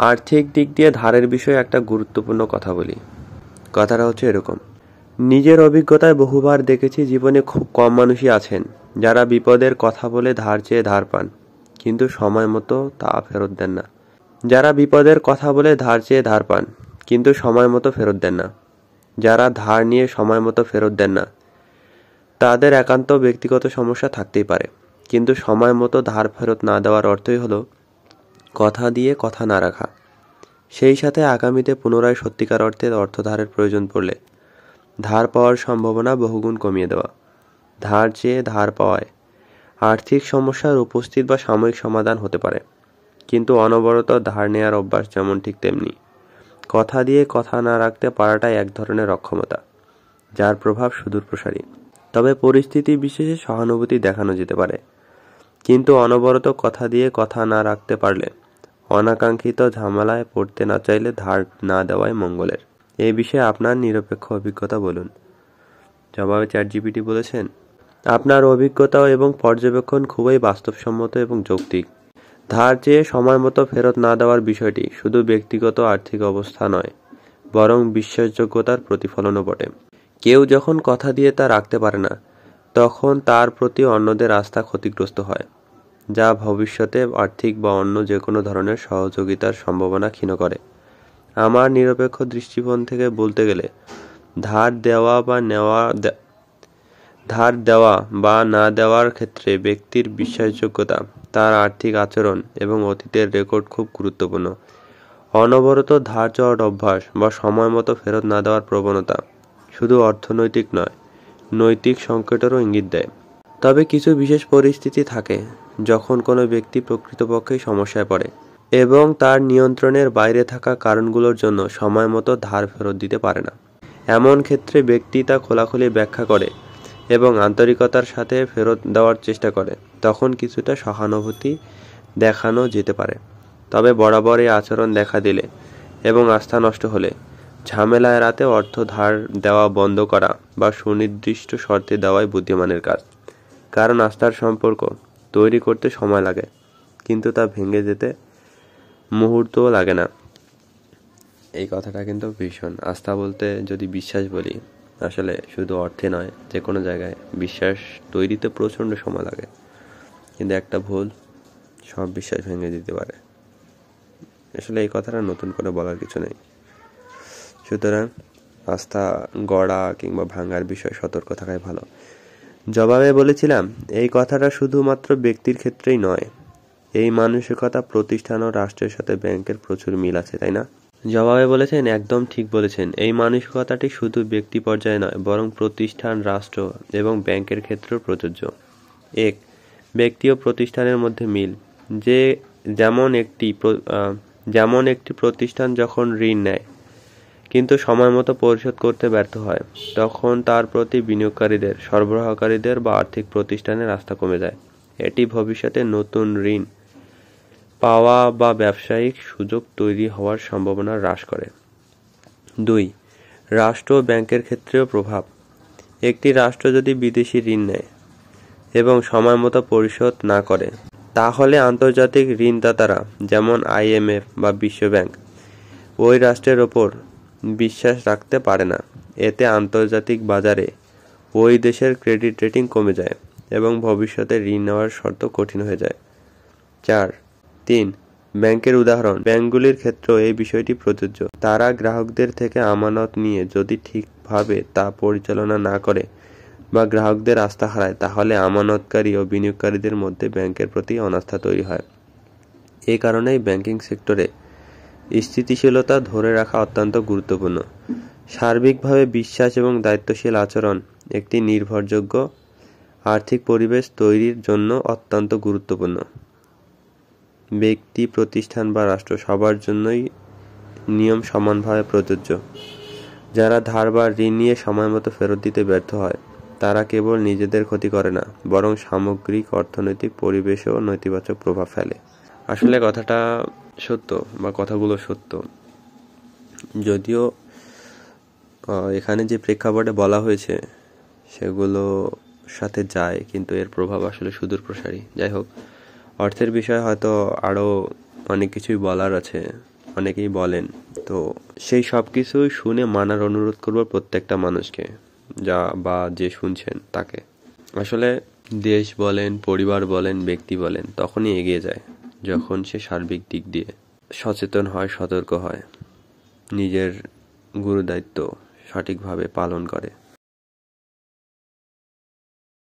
আর্থিক দিক দিয়ে ধারের বিষয়ে একটা গুরুত্বপূর্ণ কথা বলি। কথাটা হচ্ছে এরকম, নিজের অভিজ্ঞতায় বহুবার দেখেছি জীবনে খুব কম মানুষই আছেন যারা বিপদের কথা বলে ধার চেয়ে ধার পান, কিন্তু সময় মতো তা ফেরত দেন না। যারা বিপদের কথা বলে ধার চেয়ে ধার পান কিন্তু সময় মতো ফেরত দেন না, যারা ধার নিয়ে সময় মতো ফেরত দেন না, তাদের একান্ত ব্যক্তিগত সমস্যা থাকতেই পারে, কিন্তু সময় মতো ধার ফেরত না দেওয়ার অর্থই হলো কথা দিয়ে কথা না রাখা। সেই সাথে আগামীতে পুনরায় সত্যিকার অর্থে অর্থ ধারের প্রয়োজন পড়লে ধার পাওয়ার সম্ভাবনা বহুগুণ কমিয়ে দেওয়া। ধার চেয়ে ধার পাওয়ায় আর্থিক সমস্যার উপস্থিত বা সাময়িক সমাধান হতে পারে, কিন্তু অনবরত ধার নেয়ার অভ্যাস যেমন ঠিক তেমনি কথা দিয়ে কথা না রাখতে পারাটাই এক ধরনের অক্ষমতা, যার প্রভাব সুদূরপ্রসারী। তবে পরিস্থিতি বিশেষে সহানুভূতি দেখানো যেতে পারে, কিন্তু অনবরত কথা দিয়ে কথা না রাখতে পারলে অনাকাঙ্ক্ষিত ঝামেলায় পড়তে না চাইলে ধার না দেওয়াই মঙ্গলের। এই বিষয়ে আপনার নিরপেক্ষ অভিজ্ঞতা বলুন। জবাবে চ্যাটজিপিটি বলেছেন, আপনার অভিজ্ঞতা এবং পর্যবেক্ষণ খুবই বাস্তবসম্মত এবং যৌক্তিক। ধার চেয়ে সময় মতো ফেরত না দেওয়ার বিষয়টি শুধু ব্যক্তিগত আর্থিক অবস্থা নয়, বরং বিশ্বাসযোগ্যতার প্রতিফলনও বটে। কেউ যখন কথা দিয়ে তা রাখতে পারে না, তখন তার প্রতি অন্যদের আস্থা ক্ষতিগ্রস্ত হয়, যা ভবিষ্যতে আর্থিক বা অন্য যে কোনো ধরনের সহযোগিতার সম্ভাবনা ক্ষীণ করে। আমার নিরপেক্ষ দৃষ্টিকোণ থেকে বলতে গেলে ধার দেওয়া বা না দেওয়ার ক্ষেত্রে ব্যক্তির বিশ্বাসযোগ্যতা, তার আর্থিক আচরণ এবং অতীতের রেকর্ড খুব গুরুত্বপূর্ণ। অনবরত ধার চাওয়ার অভ্যাস বা সময় মতো ফেরত না দেওয়ার প্রবণতা শুধু অর্থনৈতিক নয়, নৈতিক সংকটেরও ইঙ্গিত দেয়। তবে কিছু বিশেষ পরিস্থিতি থাকে যখন কোনো ব্যক্তি প্রকৃতপক্ষেই সমস্যায় পড়ে এবং তার নিয়ন্ত্রণের বাইরে থাকা কারণগুলোর জন্য সময় মতো ধার ফেরত দিতে পারে না। এমন ক্ষেত্রে ব্যক্তি তা খোলাখুলি ব্যাখ্যা করে এবং আন্তরিকতার সাথে ফেরত দেওয়ার চেষ্টা করে, তখন কিছুটা সহানুভূতি দেখানো যেতে পারে। তবে বরাবর এই আচরণ দেখা দিলে এবং আস্থা নষ্ট হলে ঝামেলা এড়াতে অর্থ ধার দেওয়া বন্ধ করা বা সুনির্দিষ্ট শর্তে দেওয়াই বুদ্ধিমানের কাজ। কারণ আস্থার সম্পর্ক তৈরি করতে সময় লাগে, কিন্তু তা ভেঙে যেতে মুহূর্তও লাগে না। এই কথাটা কিন্তু ভীষণ। আস্থা বলতে যদি বিশ্বাস বলি, আসলে শুধু অর্থে নয়, যে কোনো জায়গায় বিশ্বাস তৈরিতে প্রচণ্ড সময় লাগে, কিন্তু একটা ভুল সব বিশ্বাস ভেঙে দিতে পারে। আসলে এই কথাটা নতুন করে বলার কিছু নেই। সুতরাং আস্থা গড়া কিংবা ভাঙার বিষয়ে সতর্ক থাকাই ভালো। জবাবে বলেছিলাম, এই কথাটা শুধুমাত্র ব্যক্তির ক্ষেত্রেই নয়, এই মানসিকতা প্রতিষ্ঠান ও রাষ্ট্রের সাথে ব্যাংকের প্রচুর মিল আছে, তাই না? জবাবে বলেছেন, একদম ঠিক বলেছেন। এই মানসিকতাটি শুধু ব্যক্তি পর্যায়ে নয়, বরং প্রতিষ্ঠান, রাষ্ট্র এবং ব্যাংকের ক্ষেত্রেও প্রযোজ্য। এক, ব্যক্তি ও প্রতিষ্ঠানের মধ্যে মিল। যেমন একটি প্রতিষ্ঠান যখন ঋণ নেয় কিন্তু সময় মতো পরিশোধ করতে ব্যর্থ হয়, তখন তার প্রতি বিনিয়োগকারীদের, সরবরাহকারীদের বা আর্থিক প্রতিষ্ঠানের আস্থা কমে যায়। এটি ভবিষ্যতে নতুন ঋণ পাওয়া বা ব্যবসায়িক সুযোগ তৈরি হওয়ার সম্ভাবনা হ্রাস করে। 2, রাষ্ট্র ও ব্যাংকের ক্ষেত্রেও প্রভাব। একটি রাষ্ট্র যদি বিদেশি ঋণ নেয় এবং সময় মতো পরিশোধ না করে, তাহলে আন্তর্জাতিক ঋণদাতারা যেমন IMF বা বিশ্বব্যাংক ওই রাষ্ট্রের ওপর বিশ্বাস রাখতে পারে না। এতে আন্তর্জাতিক বাজারে ওই দেশের ক্রেডিট রেটিং কমে যায় এবং ভবিষ্যতে ঋণ নেওয়ার শর্ত কঠিন হয়ে যায়। 3, ব্যাংকের উদাহরণ। ব্যাংকগুলির ক্ষেত্রেও এই বিষয়টি প্রযোজ্য। তারা গ্রাহকদের থেকে আমানত নিয়ে যদি ঠিকভাবে তা পরিচালনা না করে বা গ্রাহকদের আস্থা হারায়, তাহলে আমানতকারী ও বিনিয়োগকারীদের মধ্যে ব্যাংকের প্রতি অনাস্থা তৈরি হয়। এই কারণেই ব্যাংকিং সেক্টরে স্থিতিশীলতা ধরে রাখা অত্যন্ত গুরুত্বপূর্ণ। সার্বিকভাবে বিশ্বাস এবং দায়িত্বশীল আচরণ একটি নির্ভরযোগ্য আর্থিক পরিবেশ তৈরির জন্য অত্যন্ত গুরুত্বপূর্ণ। ব্যক্তি, প্রতিষ্ঠান বা রাষ্ট্র সবার জন্যই নিয়ম সমানভাবে প্রযোজ্য। যারা ধার বা ঋণ নিয়ে সময়মতো ফেরত দিতে ব্যর্থ হয়, তারা কেবল নিজেদের ক্ষতি করে না, বরং সামগ্রিক অর্থনৈতিক পরিবেশেও নেতিবাচক প্রভাব ফেলে। আসলে কথাটা সত্য বা কথাগুলো সত্য, যদিও এখানে যে প্রেক্ষাপটে বলা হয়েছে সেগুলো সাথে যায়, কিন্তু এর প্রভাব আসলে সুদূরপ্রসারী। যাই হোক, অর্থের বিষয়ে হয়তো আরও অনেক কিছুই বলার আছে, অনেকেই বলেন। তো সেই সব কিছুই শুনে মানার অনুরোধ করবো প্রত্যেকটা মানুষকে, যে শুনছেন তাকে। আসলে দেশ বলেন, পরিবার বলেন, ব্যক্তি বলেন, তখনই এগিয়ে যায় যখন সে সার্বিক দিক দিয়ে সচেতন হয়, সতর্ক হয়, নিজের গুরুদায়িত্ব সঠিকভাবে পালন করে।